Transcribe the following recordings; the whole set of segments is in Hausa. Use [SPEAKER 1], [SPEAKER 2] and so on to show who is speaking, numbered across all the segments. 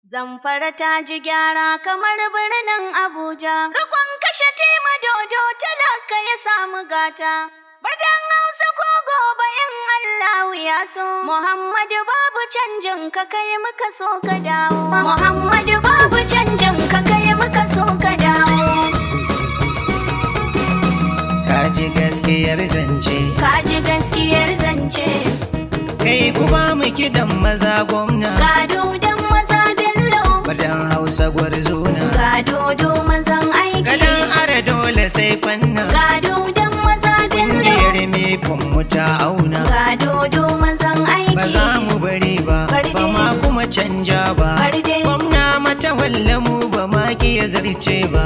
[SPEAKER 1] Zamfara ta ji gyara kamar birnin Abuja. Rukun kashe tema dodo talaka ya samu gata. Badan Hausa ko gobe in Allahu ya so. Muhammadu babu canjin ka kai muka so ka dawo. Muhammadu babu canjin ka kai muka so ka dawo.
[SPEAKER 2] Kaji gaskiyar zance.
[SPEAKER 1] Kaji gaskiyar zance.
[SPEAKER 2] Kai kuma mu kidan maza gwamna.
[SPEAKER 1] Gado dan maza bello.
[SPEAKER 2] Badan Hausa gwarzona.
[SPEAKER 1] Gado do mazan aiki.
[SPEAKER 2] Gadan ara dole sai fanna.
[SPEAKER 1] Gado dan maza bello.
[SPEAKER 2] Kungiyar me mu ta auna.
[SPEAKER 1] Gado do mazan aiki.
[SPEAKER 2] Ba za mu bari ba, ba ma kuma canja ba. Gwamna mata walla mu ba ma ki ya zarce ba.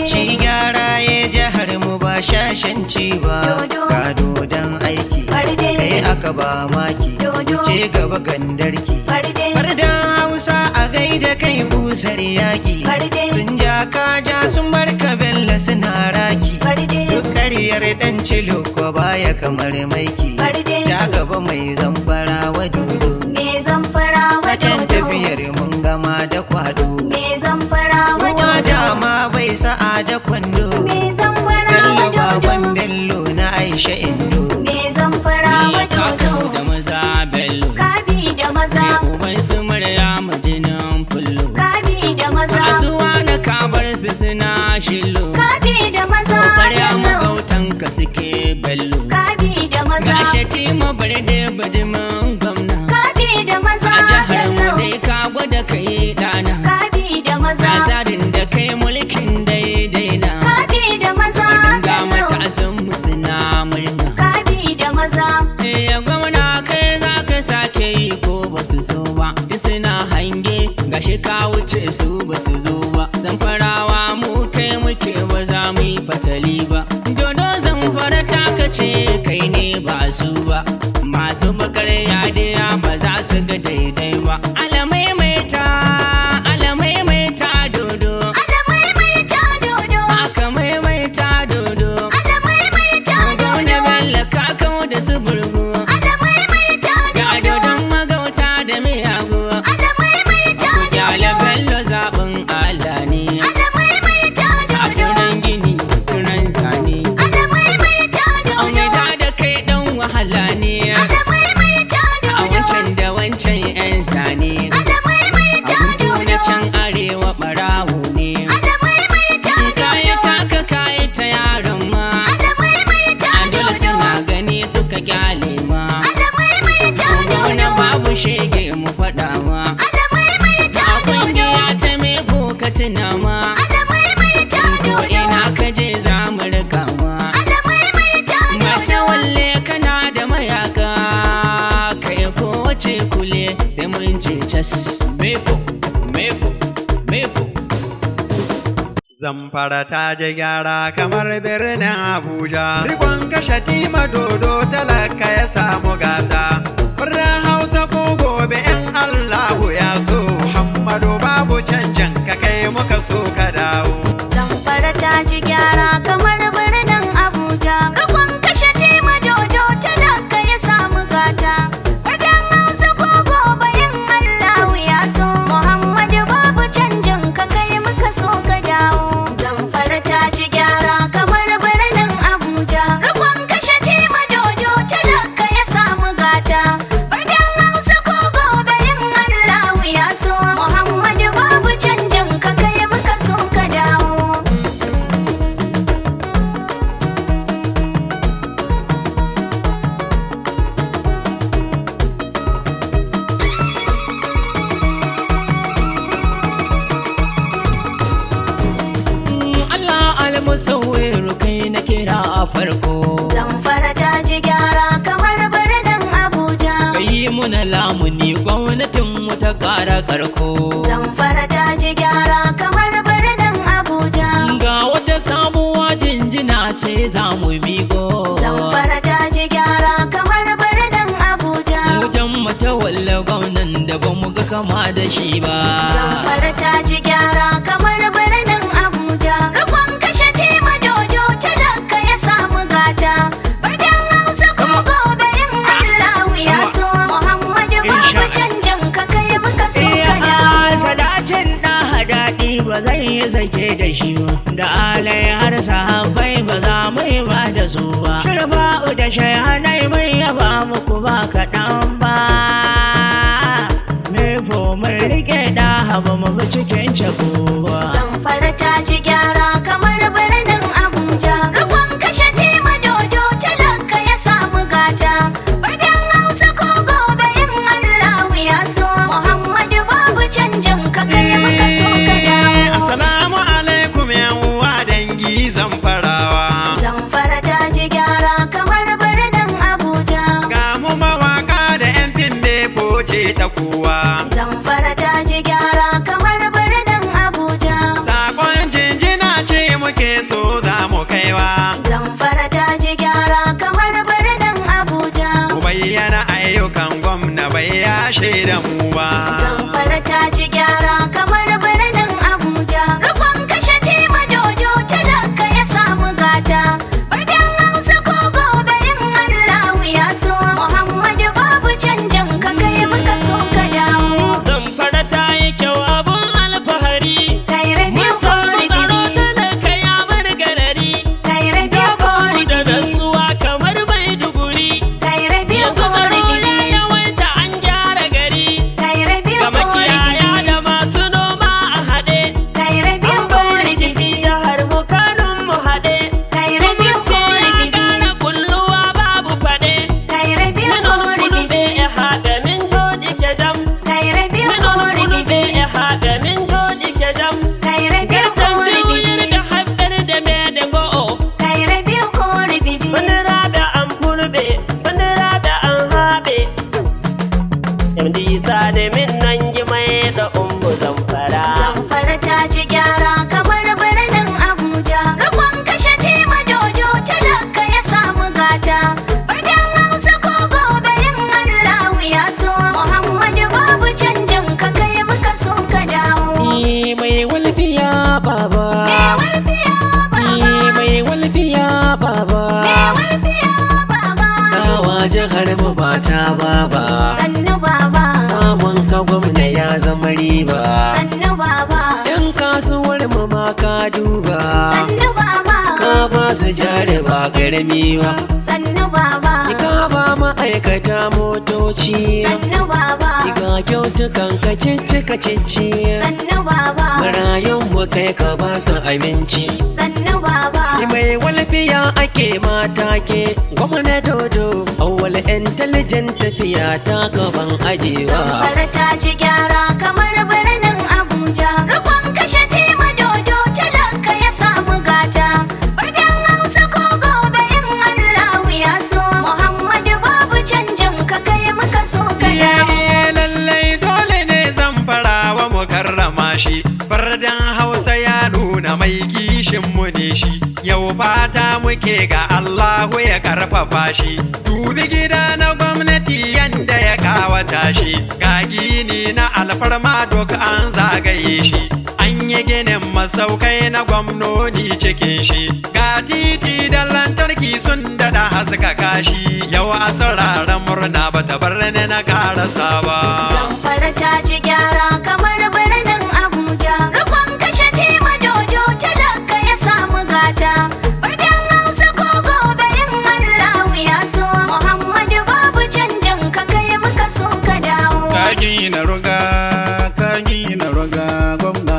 [SPEAKER 2] Shi gyara ya jihar mu ba shashanci ba. Gado dan aiki. Kai aka ba maki. Ce gaba gandarki. Bardan Hausa a gaida kai busar yaki. Sun ja kaja sun barka bella suna raki. Duk ƙaryar dan cilo ko baya kamar maiki. Ja gaba mai zamfara wa dodo.
[SPEAKER 1] Me zamfara wa dodo.
[SPEAKER 2] Tafiyar mun gama da kwado.
[SPEAKER 1] Me zamfara wa dodo.
[SPEAKER 2] Dama bai sa'a da kwando.
[SPEAKER 1] Me zamfara wa
[SPEAKER 2] Bello baban
[SPEAKER 1] dodo.
[SPEAKER 2] Bello na Aisha Indo.
[SPEAKER 1] Me zamfara wa dodo.
[SPEAKER 3] da maza bello
[SPEAKER 1] Kabi da maza.
[SPEAKER 3] uban su murya madinan fullo
[SPEAKER 1] Kabi da maza.
[SPEAKER 3] asuwa da kabar su suna shillo
[SPEAKER 1] Kabi da maza.
[SPEAKER 3] karya
[SPEAKER 1] Bello.
[SPEAKER 3] magautan ka suke bello
[SPEAKER 1] Kabi da maza.
[SPEAKER 3] ga shatima barde badiman gwamna
[SPEAKER 1] Kabi da maza.
[SPEAKER 3] a jihar
[SPEAKER 1] Bello.
[SPEAKER 3] mu dai ka gwada kai dana
[SPEAKER 1] Kabi da maza.
[SPEAKER 3] tsarin da kai mulkin daidai na
[SPEAKER 1] Kabi da maza.
[SPEAKER 3] ga
[SPEAKER 1] Bello.
[SPEAKER 3] matasan mu suna murna
[SPEAKER 1] Kabi da maza.
[SPEAKER 3] ya gwamna kai za ka sake yi ko ba su so ba duk suna hange gashi ka wuce su ba su zo ba zamfarawa mu kai muke ba za mu yi fatali ba dodo zamfara ta kace kai ne ba su ba masu bakar yadiya ba za su ga daidai ba alamai mai ta dodo
[SPEAKER 1] Alamai mai ta dodo.
[SPEAKER 3] aka mai ta dodo
[SPEAKER 1] Alamai mai ta
[SPEAKER 3] gwamna
[SPEAKER 1] dodo.
[SPEAKER 3] bello ka kawo da su burgu
[SPEAKER 1] Alamai mai ta
[SPEAKER 3] ga
[SPEAKER 1] dodo.
[SPEAKER 3] dodon magauta da miyagu
[SPEAKER 1] Alamai mai ta
[SPEAKER 3] Yala
[SPEAKER 1] dodo.
[SPEAKER 3] bello zaɓin Allah ne
[SPEAKER 1] Alamai mai ta
[SPEAKER 3] a
[SPEAKER 1] dodo.
[SPEAKER 3] turan gini turan zane
[SPEAKER 1] Alamai mai ta dodo.
[SPEAKER 3] Aumeda da kai ɗan wahala ne
[SPEAKER 1] Alamai mai ta
[SPEAKER 3] a
[SPEAKER 1] dodo.
[SPEAKER 3] wancan da wancan 'yan zane
[SPEAKER 1] Alamai mai ta
[SPEAKER 3] Abuja na
[SPEAKER 1] dodo.
[SPEAKER 3] can arewa ɓarawo ne
[SPEAKER 1] Alamai mai ta
[SPEAKER 3] Kaya
[SPEAKER 1] dodo.
[SPEAKER 3] taka kaya ta yaron ma
[SPEAKER 1] Alamai mai ta
[SPEAKER 3] a dole
[SPEAKER 1] dodo.
[SPEAKER 3] suna gani suka kyale ma
[SPEAKER 1] Alamai mai ta
[SPEAKER 3] Gwamna
[SPEAKER 1] dodo.
[SPEAKER 3] babu shege mu faɗa ma
[SPEAKER 1] Alamai mai ta
[SPEAKER 3] a
[SPEAKER 1] dodo.
[SPEAKER 3] kungiya ta me ko ka tuna ma
[SPEAKER 1] Alamai mai ta
[SPEAKER 3] ko
[SPEAKER 1] dodo.
[SPEAKER 3] ina ka je za mu rika ma
[SPEAKER 1] Alamai mai ta
[SPEAKER 3] mata
[SPEAKER 1] dodo.
[SPEAKER 3] walle kana da mayaka kai ko wace kule sai mun ce cas meko
[SPEAKER 4] Zamfara ta ji gyara kamar birnin Abuja. Rikon kashe tima dodo talaka ya samu gata. Birnin Hausa ko gobe in Allahu ya so. Muhammadu babu canjin ka kai muka so ka dawo.
[SPEAKER 1] Zamfara ta ji gyara kamar birnin Abuja. Rukun kashe tema dodo talaka ya samu gata. Birnin Hausa ko gobe in Allahu ya so. Muhammadu babu canjin ka kai muka so ka dawo. Zamfara ta ji gyara kamar birnin Abuja. Rukun kashe tema dodo talaka ya samu gata. Birnin Hausa ko gobe in Allahu ya so. Muhammadu babu canjin ka kai muka so ka dawo.
[SPEAKER 3] Allah almusawwiru kai na kira a farko
[SPEAKER 1] Zamfara ta ji gyara kamar birnin Abuja.
[SPEAKER 3] kai muna lamuni gwamnatin mu ta ƙara karko
[SPEAKER 1] Zamfara ta ji gyara kamar birnin Abuja.
[SPEAKER 3] ga wata sabuwa jinjina ce za mu miƙo
[SPEAKER 1] Zamfara ta ji gyara kamar birnin Abuja.
[SPEAKER 3] wajen mata walla gwamnan da ba mu ga kama da shi ba
[SPEAKER 1] Zamfara ta ji gyara kamar birnin Abuja. Rukun kashe tema dodo talaka ya samu gata. Birnin Hausa ko gobe in Allahu ya so. Muhammadu babu canjin ka kai muka so ka dawo.
[SPEAKER 2] Sadaci
[SPEAKER 3] ba zai yi sake da shi ba, da alai har sahabbai ba za mu yi ba da su ba. Sharba'u da shayanai mai yaba muku ba kaɗan ba. Me fo mun rike da haba mu bi cikin cakowa.
[SPEAKER 1] Zamfara ta ji gyara kamar birnin Abuja. Rukun kashe tima dodo talaka ya samu gata. Birnin Hausa ko gobe in Allahu ya so. Muhammadu babu canjin ka kai maka so ka dawo.
[SPEAKER 4] Assalamu alaikum yan uwa dangi zamfarawa.
[SPEAKER 1] Zamfara ta ji gyara kamar birnin Abuja.
[SPEAKER 4] Ga mu mawaka da yan fimbe ce ta kowa.
[SPEAKER 1] Zamfara ta ji gyara kamar birnin Abuja.
[SPEAKER 4] Sakon jinjina ce muke so za mu kaiwa.
[SPEAKER 1] Zamfara ta ji gyara kamar birnin Abuja.
[SPEAKER 4] Ku bayyana ayyukan gwamna bai yashe da mu ba.
[SPEAKER 1] Zamfara ta ji gyara kamar birnin Abuja. Rukun kashe tima dodo talaka ya samu gata. Birnin Hausa ko gobe in Allahu ya so. Muhammadu babu canjin ka kai muka so ka dawo.
[SPEAKER 3] Zamfara ta yi kyau abun alfahari.
[SPEAKER 1] Kai rabi ko
[SPEAKER 3] Tsaro
[SPEAKER 1] ribibi.
[SPEAKER 3] talaka ya bar garari.
[SPEAKER 1] Kai rabi ko
[SPEAKER 3] Da
[SPEAKER 1] ribibi.
[SPEAKER 3] natsuwa kamar Maiduguri.
[SPEAKER 1] Kai rabi
[SPEAKER 3] Yanzu
[SPEAKER 1] ko
[SPEAKER 3] tsaro ya
[SPEAKER 1] ribibi.
[SPEAKER 3] yawaita an gyara gari.
[SPEAKER 1] Kai rabi
[SPEAKER 3] Ga
[SPEAKER 1] ko
[SPEAKER 3] makiyaya
[SPEAKER 1] ribibi.
[SPEAKER 3] da masu noma a haɗe.
[SPEAKER 1] Kai rabi
[SPEAKER 3] An
[SPEAKER 1] ko
[SPEAKER 3] bar rikici
[SPEAKER 1] ribibi.
[SPEAKER 3] jihar mu Kanun mu haɗe.
[SPEAKER 1] Kai rabi ko
[SPEAKER 3] Zumunci ya
[SPEAKER 1] ribibi.
[SPEAKER 3] gane kulluwa babu faɗe.
[SPEAKER 1] Kai rabi ko
[SPEAKER 3] Minon kulube
[SPEAKER 1] ribibi.
[SPEAKER 3] ya haɗe min joɗi ke jam.
[SPEAKER 1] Kai rabi ko
[SPEAKER 3] Minon kulube
[SPEAKER 1] ribibi.
[SPEAKER 3] ya haɗe min joɗi ke jam.
[SPEAKER 1] Kai rabi ko
[SPEAKER 3] Gartan
[SPEAKER 1] ribibi.
[SPEAKER 3] biyuyar da haifar da me da go'o.
[SPEAKER 1] Kai rabi ko ribibi.
[SPEAKER 3] Bandira da an fulbe, bandira da an haɓe. MD Isa da min nan gimai da umbu zamfara.
[SPEAKER 1] Zamfara ta ji gyara kamar birnin Abuja. Rukun kashe tima dodo talaka ya samu gata. Birnin Hausa ko gobe in Allahu ya so. Muhammadu babu canjin ka kai muka so ka dawo.
[SPEAKER 2] Ni mai walfiya baba.
[SPEAKER 1] Walfiya baba.
[SPEAKER 2] Mai walfiya baba.
[SPEAKER 1] Walfiya baba.
[SPEAKER 2] Dawa jihar mu ba ta baba.
[SPEAKER 1] Sannu baba.
[SPEAKER 2] Samun ka gwamna ya zama riba.
[SPEAKER 1] Sannu baba.
[SPEAKER 2] Yan kasuwar mu ma ka duba.
[SPEAKER 1] Sannu baba.
[SPEAKER 2] Ka ba su jari ba garmi ba.
[SPEAKER 1] Sannu baba.
[SPEAKER 2] Ka ba ma'aikata motoci.
[SPEAKER 1] Sannu baba.
[SPEAKER 2] Ga kyautukan ka cicci.
[SPEAKER 1] Sannu baba.
[SPEAKER 2] Marayun mu kai ka ba su abinci.
[SPEAKER 1] Sannu baba.
[SPEAKER 2] Mai walfiya ake mata ke gwamna dodo. Awwal intelligent tafiya ta gaban ajewa.
[SPEAKER 1] Zamfara ta ji gyara kamar birnin Abuja. Rukun kashe tima dodo talaka ya samu gata. Birnin Hausa ko gobe in Allahu ya so. Muhammadu babu canjin ka kai muka so ka dawo.
[SPEAKER 4] Lallai dole ne zamfarawa mu karrama shi. Birnin Hausa ya nuna mai kishin mu ne shi. Yau fata muke ga Allahu ya karfafa shi. Dubi gida na gwamnati yanda ya kawata shi. Ga gini na alfarma duk an zagaye shi. An yi ginin masaukai na gwamnoni cikin shi. Ga titi da lantarki sun dada haskaka shi. Yau a sararen murna bata bar ni na karasa ba.
[SPEAKER 1] Zamfara ta ji gyara kamar birnin Abuja. Rukun kashe tima dodo talaka ya samu gata. Birnin Hausa ko gobe in Allahu ya so. Muhammadu babu canjin ka kai muka so ka dawo.
[SPEAKER 5] Kagi na ruga gwamna.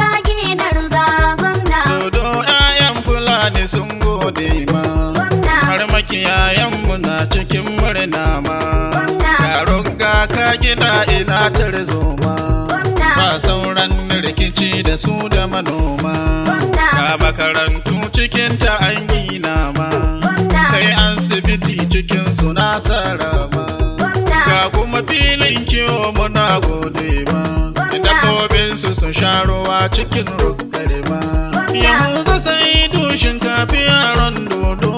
[SPEAKER 1] Kagi na ruga gwamna.
[SPEAKER 5] Dodo 'ya'yan Fulani sun gode ma.
[SPEAKER 1] Gwamna.
[SPEAKER 5] Har makiyayanmu na cikin murna ma.
[SPEAKER 1] Gwamna.
[SPEAKER 5] Ga ruga ka gida ina tarzoma.
[SPEAKER 1] Gwamna.
[SPEAKER 5] Ba sauran rikici da su da manoma.
[SPEAKER 1] Gwamna.
[SPEAKER 5] Ga makarantu cikin ta an gina ma.
[SPEAKER 1] Gwamna.
[SPEAKER 5] Kai asibiti cikin su na sarama.
[SPEAKER 1] Gwamna.
[SPEAKER 5] Ga kuma filin kiwo muna gode ma.
[SPEAKER 1] Gwamna.
[SPEAKER 5] Dabbobin su sha ruwa cikin rukare ma.
[SPEAKER 1] Gwamna.
[SPEAKER 5] Yanzu sai dushin kafi yaran dodo.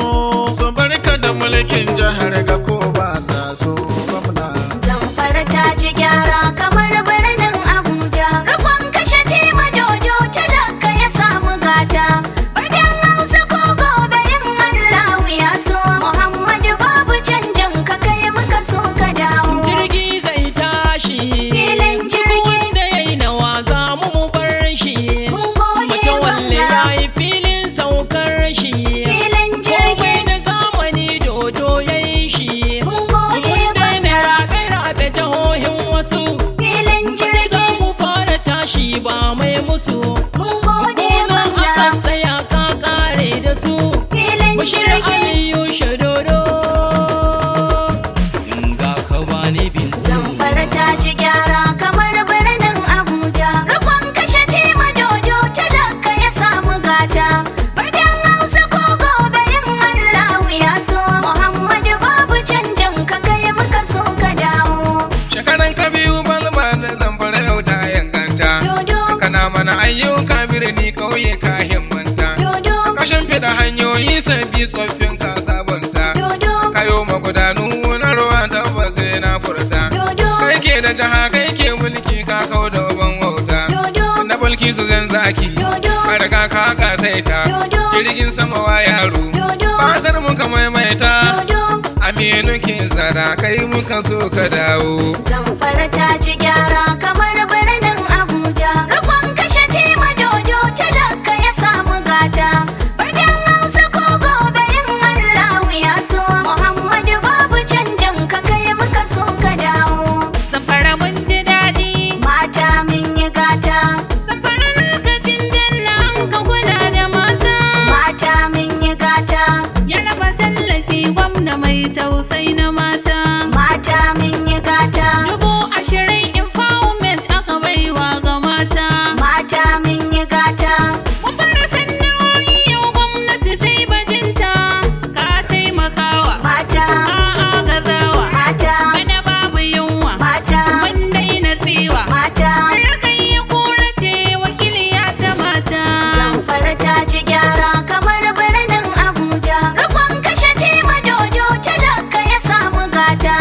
[SPEAKER 5] Su barka da mulkin jihar ga ko ba sa so gwamna.
[SPEAKER 1] Zamfara ta ji gyara kamar birnin Abuja. Rukun kashe tima dodo talaka ya samu gata. Birnin Hausa ko gobe in Allahu ya so. Muhammadu babu canjin ka kai muka so ka dawo.
[SPEAKER 2] Jirgi zai tashi.
[SPEAKER 1] Filin jirgi.
[SPEAKER 2] Da yayi nawa za
[SPEAKER 3] musu
[SPEAKER 1] mun gode
[SPEAKER 3] kuma
[SPEAKER 1] gwamna
[SPEAKER 3] aka tsaya ka kare da su
[SPEAKER 1] filin
[SPEAKER 3] Bashir
[SPEAKER 1] jirgin
[SPEAKER 3] Aliyu Shadodo ga ka bani bin su
[SPEAKER 1] Zamfara ta ji gyara kamar birnin Abuja. Rikon kashe tima dodo talaka ya samu gata. Birnin Hausa ko gobe in Allahu ya so. Muhammadu babu canjin ka kai muka so ka dawo.
[SPEAKER 6] Shekaran ka biyu balma da Zamfara yau ta yankanta.
[SPEAKER 1] Dodo,
[SPEAKER 6] Kana mana ayyuka birni kauye ka himmanta.
[SPEAKER 1] dodo,
[SPEAKER 6] Kashin fida hanyoyi sabbi tsoffin ka sabunta.
[SPEAKER 1] dodo,
[SPEAKER 6] Kayo magudanu na ruwa tabbas sai na furta.
[SPEAKER 1] dodo,
[SPEAKER 6] Kai ke da jaha kai ke mulki ka kau da uban wauta.
[SPEAKER 1] dodo,
[SPEAKER 6] Na bulki su zan zaki.
[SPEAKER 1] dodo,
[SPEAKER 6] Ka riga ka kasaita.
[SPEAKER 1] dodo,
[SPEAKER 6] Jirgin sama wa yaro.
[SPEAKER 1] dodo,
[SPEAKER 6] Fatar muka maimaita.
[SPEAKER 1] dodo.
[SPEAKER 6] Aminu ke zara kai muka so ka dawo.
[SPEAKER 1] Zamfara ta ji gyara kamar birnin Abuja. Rikon kashe tima dodo talaka ya samu gata. Birnin Hausa ko gobe in Allahu ya so. Muhammadu babu canjin ka kai muka so ka dawo.
[SPEAKER 7] Zamfara mun ji daɗi,
[SPEAKER 1] Mata mun yi gata.
[SPEAKER 7] Zamfara lokacin janna an ka kula da mata.
[SPEAKER 1] Mata mun yi gata.
[SPEAKER 7] Ya raba tallafi gwamna mai tausayi na mata.
[SPEAKER 1] Mata mun yi gata.
[SPEAKER 7] 20,000 empowerment aka baiwa ga mata.
[SPEAKER 1] Mata mun yi gata.
[SPEAKER 7] Mun fara sana'o'i yau gwamnati ta yi bajinta. Ka taimakawa,
[SPEAKER 1] Mata,
[SPEAKER 7] a'a gazawa.
[SPEAKER 1] mata,
[SPEAKER 7] Bana babu yunwa,
[SPEAKER 1] mata,
[SPEAKER 7] mun daina tsiwa.
[SPEAKER 1] mata.
[SPEAKER 7] Rakan ya kura ce wakiliya ta mata.
[SPEAKER 1] Zamfara ta ji gyara kamar birnin Abuja. Rikon kashe tima dodo talaka ya samu gata.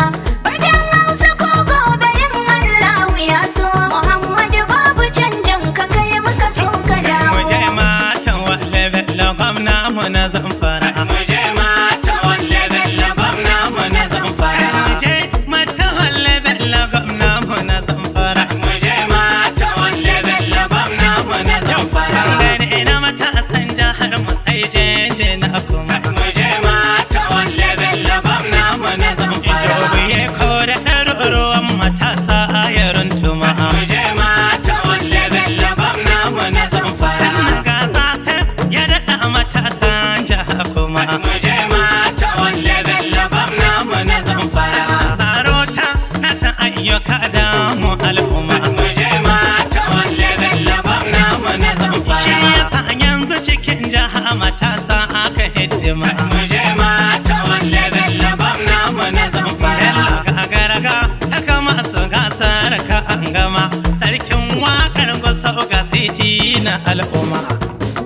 [SPEAKER 1] Birnin Hausa ko gobe in Allahu ya so. Muhammadu babu canjin ka kai muka so ka dawo.
[SPEAKER 2] Muje mata walle bella gwamna mu na Zamfara. Muje mata walle bella gwamna mu na Zamfara. Muje mata walle bella gwamna mu na Zamfara. Muje mata walle bella gwamna mu na Zamfara. Gani ina mata san jahar mu sai jeje na kuma. Muje mata walle bella gwamna mu na Zamfara. Ido ko da ɗaruruwan matasa a yaron tuma. Muje mata walle bella gwamna mu na Zamfara. Ga sasa ya daɗa matasan jiha kuma. Muje mata walle bella gwamna mu na Zamfara. Sarota na ta ayyuka da mu al'umma. Muje mata walle bella gwamna mu na Zamfara. Shi yasa yanzu cikin jiha matasa aka hidima. Muje mata walle bella gwamna mu na Zamfara. Gagaraga saka masu gasar ka an gama. Sarkin waƙar gusau ga siti na al'umma.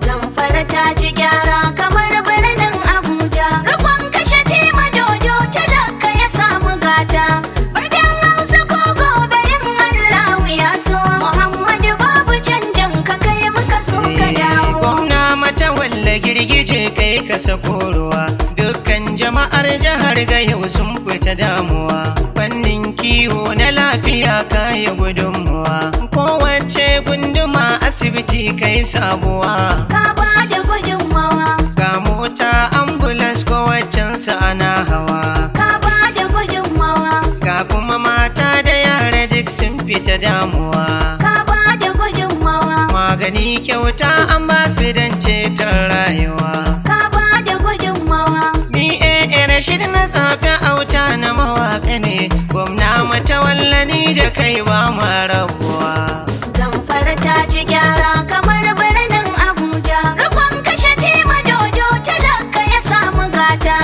[SPEAKER 1] Zamfara ta ji gyara kamar birnin Abuja. Rikon kashe tima dodo talaka ya samu gata. Birnin Hausa ko gobe in Allahu ya so. Muhammadu babu canjin ka kai muka so ka dawo.
[SPEAKER 2] Gwamna mata walla girgije kai ka sako ruwa. Dukkan jama'ar jihar ga yau sun fita damuwa. Fannin kiwo na lafiya kayi gudunmuwa. Kowace gunduma asibiti kai sabuwa.
[SPEAKER 1] Ka ba da gudunmawa.
[SPEAKER 2] Ga mota ambulance kowacensu ana hawa.
[SPEAKER 1] Ka ba da gudunmawa.
[SPEAKER 2] Ga kuma mata da yara duk sun fita damuwa.
[SPEAKER 1] Ka ba da gudunmawa.
[SPEAKER 2] Magani kyauta an ba su don ceton rayuwa.
[SPEAKER 1] Ka ba da gudunmawa.
[SPEAKER 2] BAA Rashid na tsafi auta na mawaƙa ne. Gwamna mata wallani da kai ba ma rabuwa.
[SPEAKER 1] Zamfara ta ji gyara kamar birnin Abuja. Rikon kashe tima dodo talaka ya samu gata.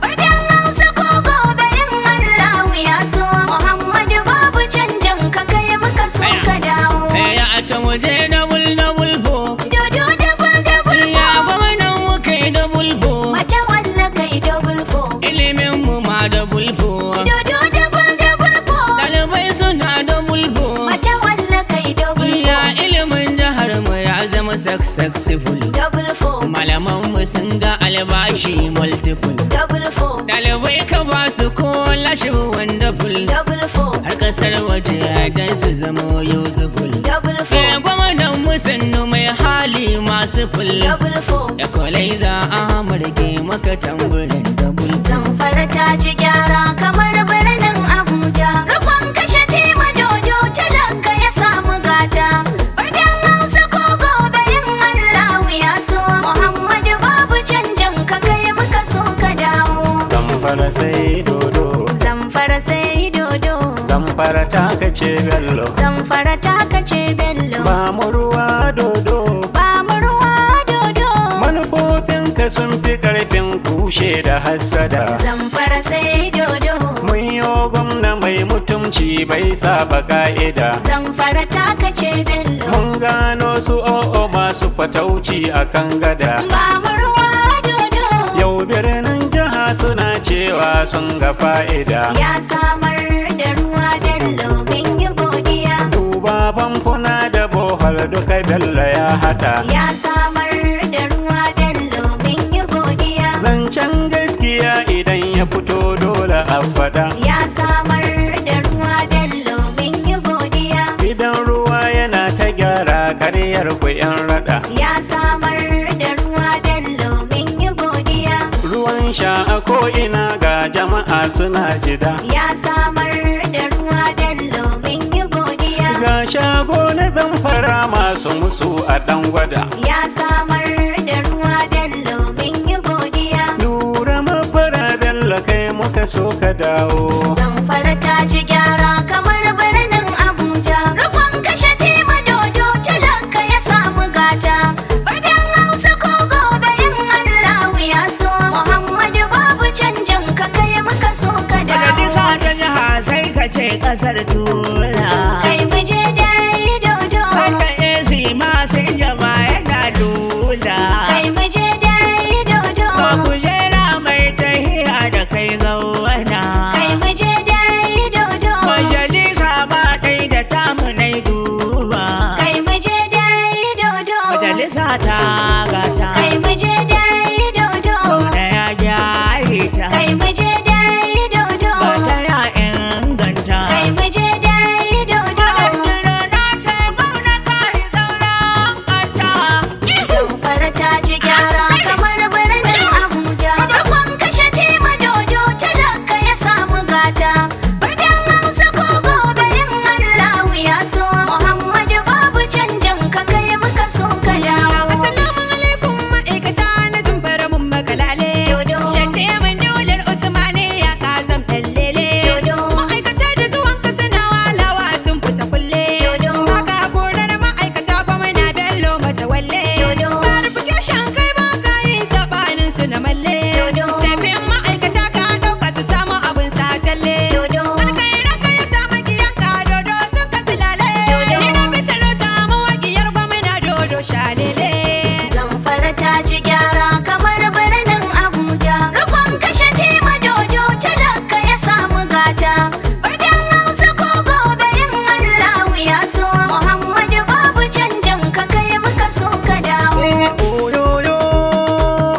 [SPEAKER 1] Birnin Hausa ko gobe in Allahu ya so. Muhammadu babu canjin ka kai muka so ka dawo.
[SPEAKER 3] ya ta waje double bo
[SPEAKER 1] Dodo dabul dabul
[SPEAKER 3] ya
[SPEAKER 1] fo.
[SPEAKER 3] gwamnan mu kai double bo
[SPEAKER 1] Mata walla kai dabul fo.
[SPEAKER 3] ilimin mu ma double bo
[SPEAKER 1] Dodo dabul dabul fo.
[SPEAKER 3] ɗalibai suna double bo
[SPEAKER 1] Mata walla kai dabul
[SPEAKER 3] ya
[SPEAKER 1] fo.
[SPEAKER 3] ilimin jihar mu ya zama successful
[SPEAKER 1] Dabul fo.
[SPEAKER 3] malaman mu sun ga albashi multiple
[SPEAKER 1] Dabul fo.
[SPEAKER 3] ɗalibai ka ba su ko lashe wonderful
[SPEAKER 1] Dabul fo.
[SPEAKER 3] har kasar waje dan su zama useful
[SPEAKER 1] Dabul fo.
[SPEAKER 3] gwamnan mu sannu mai hali masu full
[SPEAKER 1] Dabul fo.
[SPEAKER 3] Equalizer Amurke maka tamburin double
[SPEAKER 1] Zamfara ta ji gyara kamar birnin Abuja. Rikon kashe tima dodo talaka ya samu gata. Birnin Hausa ko
[SPEAKER 8] sai dodo.
[SPEAKER 1] Zamfara sai dodo.
[SPEAKER 8] Zamfara ta kace bello.
[SPEAKER 1] Zamfara ta kace bello.
[SPEAKER 8] Ba mu ruwa dodo.
[SPEAKER 1] Ba mu ruwa dodo.
[SPEAKER 8] Manufofinka sun fi karfin kushe da hassada.
[SPEAKER 1] Zamfara sai dodo.
[SPEAKER 8] Mun yo gwamna mai mutumci bai saba ka'ida.
[SPEAKER 1] Zamfara ta kace bello.
[SPEAKER 8] Mun gano su o'o masu fatauci a kan gada.
[SPEAKER 1] Ba mu ruwa dodo.
[SPEAKER 8] Yau birnin jiha suna cewa sun ga fa'ida.
[SPEAKER 1] Ya samar da ruwa bello mun yi godiya.
[SPEAKER 8] Duba famfuna da bohol duka bello ya hada.
[SPEAKER 1] Ya samar da ruwa bello mun yi godiya.
[SPEAKER 8] Zancen gaskiya idan ya fito dole a fada.
[SPEAKER 1] Ya samar da ruwa bello mun yi godiya.
[SPEAKER 8] Idan ruwa yana ta gyara karyar ku yan rada.
[SPEAKER 1] Ya samar da ruwa bello mun yi godiya.
[SPEAKER 8] Ruwan sha a ko'ina ga jama'a suna jida.
[SPEAKER 1] Ya samar da ruwa bello mun yi godiya.
[SPEAKER 8] Ga shago na Zamfara masu musu a dan gwada.
[SPEAKER 1] Ya samar da ruwa bello mun yi godiya.
[SPEAKER 8] Lura mafara bello kai muka so ka dawo.
[SPEAKER 1] Zamfara ta ji gyara kamar birnin Abuja. Rukun kashe tima dodo talaka ya samu gata. Birnin Hausa ko gobe in Allahu ya so. Muhammadu babu canjin ka kai muka so ka
[SPEAKER 3] Majalisa
[SPEAKER 1] dawo.
[SPEAKER 3] ta jiha sai ka ce kasar tura.
[SPEAKER 1] Kai mu je dai dodo.
[SPEAKER 3] Wanda AC ma sai jama'a yana lula.
[SPEAKER 1] Kai mu je dai dodo.
[SPEAKER 3] Ba kujera mai tahiya da kai zauna.
[SPEAKER 1] Kai mu je dai dodo.
[SPEAKER 3] Majalisa ma kai da tamu nai duba.
[SPEAKER 1] Kai mu je dai dodo.
[SPEAKER 3] Majalisa ta gata.
[SPEAKER 1] Kai mu je dai dodo.
[SPEAKER 3] Gwamna ya gyare ta.
[SPEAKER 1] Kai mu je dai dodo.
[SPEAKER 3] Gata ya inganta.
[SPEAKER 1] Kai mu je dai dodo.
[SPEAKER 3] Adandira na ce gwamna ta yi sauran kanta.
[SPEAKER 1] Zamfara ta ji gyara kamar birnin Abuja. Rukun kashe tima dodo talaka ya samu gata. Birnin Hausa ko gobe in Allahu ya so. Muhammadu babu canjin ka kai muka so ka dawo.
[SPEAKER 9] Assalamu alaikum ma'aikata na Zamfara mun makalale.
[SPEAKER 1] Dodo.
[SPEAKER 9] Shatte mun daular Usmani ya kazan fellele.
[SPEAKER 1] Dodo.
[SPEAKER 9] Ma'aikata da zuwan ka suna walawa sun fita kulle.
[SPEAKER 1] Dodo.
[SPEAKER 9] Baka korar ma'aikata ba muna bello mata walle.
[SPEAKER 1] Dodo.
[SPEAKER 9] Verification kai ba ka yi sabanin su na malle.
[SPEAKER 1] Dodo.
[SPEAKER 9] Safin ma'aikata ka dauka su samu abin satalle.
[SPEAKER 1] Dodo.
[SPEAKER 9] Alkai ranka ya sa makiyanka dodo sun ka filale.
[SPEAKER 1] Dodo.
[SPEAKER 9] Ni na fi sarauta mawaƙiyar gwamna dodo shalele.
[SPEAKER 1] Zamfara ta ji gyara kamar birnin Abuja. Rukun kashe tima dodo talaka ya samu gata. Birnin Hausa ko gobe in Allahu ya so. Muhammadu babu canjin ka kai muka so ka dawo.
[SPEAKER 2] Oyoyo,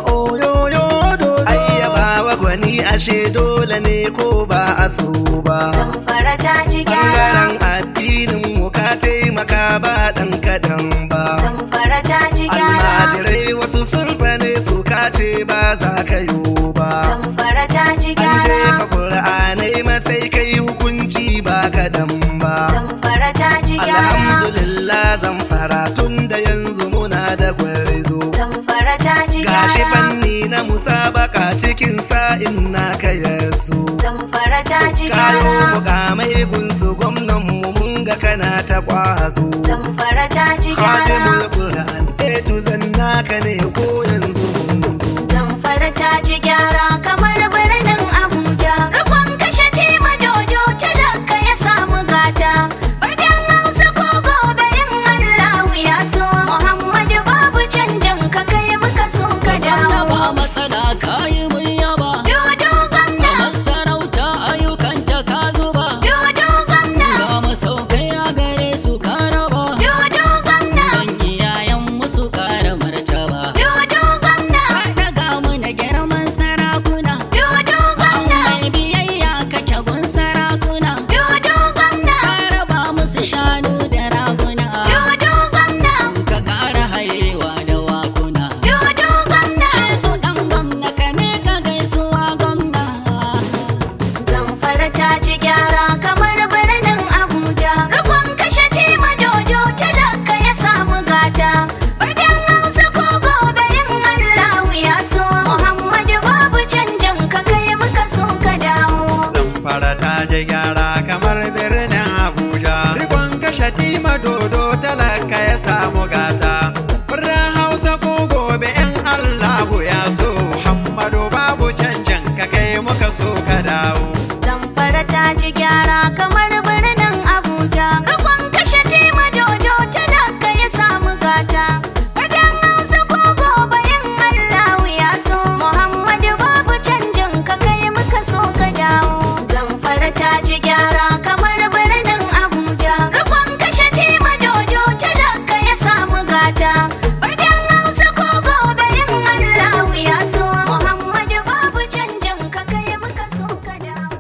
[SPEAKER 2] oyoyo dodo. Ayyaba wa gwani ashe dole ne ko ba a so ba.
[SPEAKER 1] Zamfara ta ji gyara.
[SPEAKER 2] Bangaren addinin mu ka taimaka ba ɗan kaɗan ba.
[SPEAKER 1] Zamfara ta ji gyara.
[SPEAKER 2] Almajirai wasu sun tsane su ka ce ba za ka yo ba.
[SPEAKER 1] Zamfara ta ji
[SPEAKER 2] An jefa
[SPEAKER 1] gyara.
[SPEAKER 2] ƙur'anai masai kai hukunci ba kaɗan ba.
[SPEAKER 1] Zamfara ta ji gyara.
[SPEAKER 2] Alhamdulillah Zamfara tun da yanzu muna da gwarzo.
[SPEAKER 1] Zamfara ta ji
[SPEAKER 2] Gashi
[SPEAKER 1] gyara.
[SPEAKER 2] fanni na musabaka cikin sa'in naka yazo.
[SPEAKER 1] Zamfara ta ji
[SPEAKER 2] Kayo
[SPEAKER 1] gyara.
[SPEAKER 2] mukamai gunsu gwamnan mu mun ga kana ta kwazo.
[SPEAKER 1] Zamfara ta ji
[SPEAKER 2] Khadimul
[SPEAKER 1] gyara.
[SPEAKER 2] Qur'an to zan naka ne ko yanzu mun zo.
[SPEAKER 1] Zamfara ta ji gyara kamar birnin Abuja. Rukun kashe tima dodo talaka ya samu gata. Birnin Hausa ko gobe in Allahu ya so. Muhammadu babu canjin ka kai muka so ka dawo.
[SPEAKER 10] ba matsala kayi mun yaba.
[SPEAKER 1] Dodo gwamna.
[SPEAKER 10] Masarauta ayyukanta ka zuba.
[SPEAKER 1] Dodo gwamna.
[SPEAKER 10] Ga masaukai a gare su ka raba.
[SPEAKER 1] Dodo gwamna.
[SPEAKER 10] Dan iyayen musu kara martaba.
[SPEAKER 1] Dodo gwamna.
[SPEAKER 10] Ka daga mu da girman sa
[SPEAKER 4] Shatima Dodo talaka ya samu